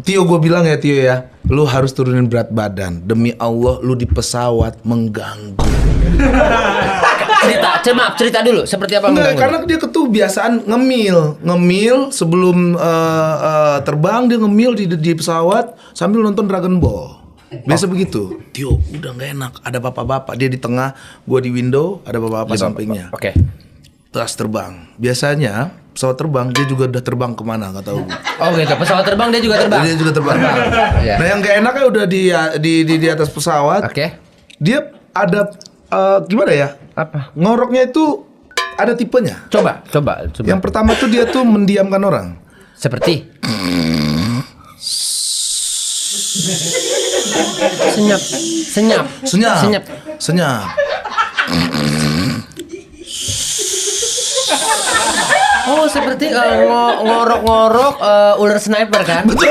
Tio, gue bilang ya Tio ya, lu harus turunin berat badan. Demi Allah, lu di pesawat mengganggu. Cerita dulu seperti apa? Enggak, karena dia kebiasaan ngemil sebelum terbang, dia ngemil di pesawat sambil nonton Dragon Ball. Biasa begitu. Tio, udah nggak enak. Ada bapak-bapak, dia di tengah, gua di window, ada bapak-bapak sampingnya. Oke. Terus terbang. Biasanya pesawat terbang, dia juga udah terbang kemana nggak tahu. Oh gitu, pesawat terbang dia juga terbang. Dia juga terbang. Iya. Nah yang gak enaknya udah di atas pesawat. Oke. Dia ada gimana ya? Apa? Ngoroknya itu ada tipenya. Coba. Yang pertama tuh dia tuh mendiamkan orang. Seperti senyap. Oh, seperti ngorok-ngorok ular sniper kan? Betul.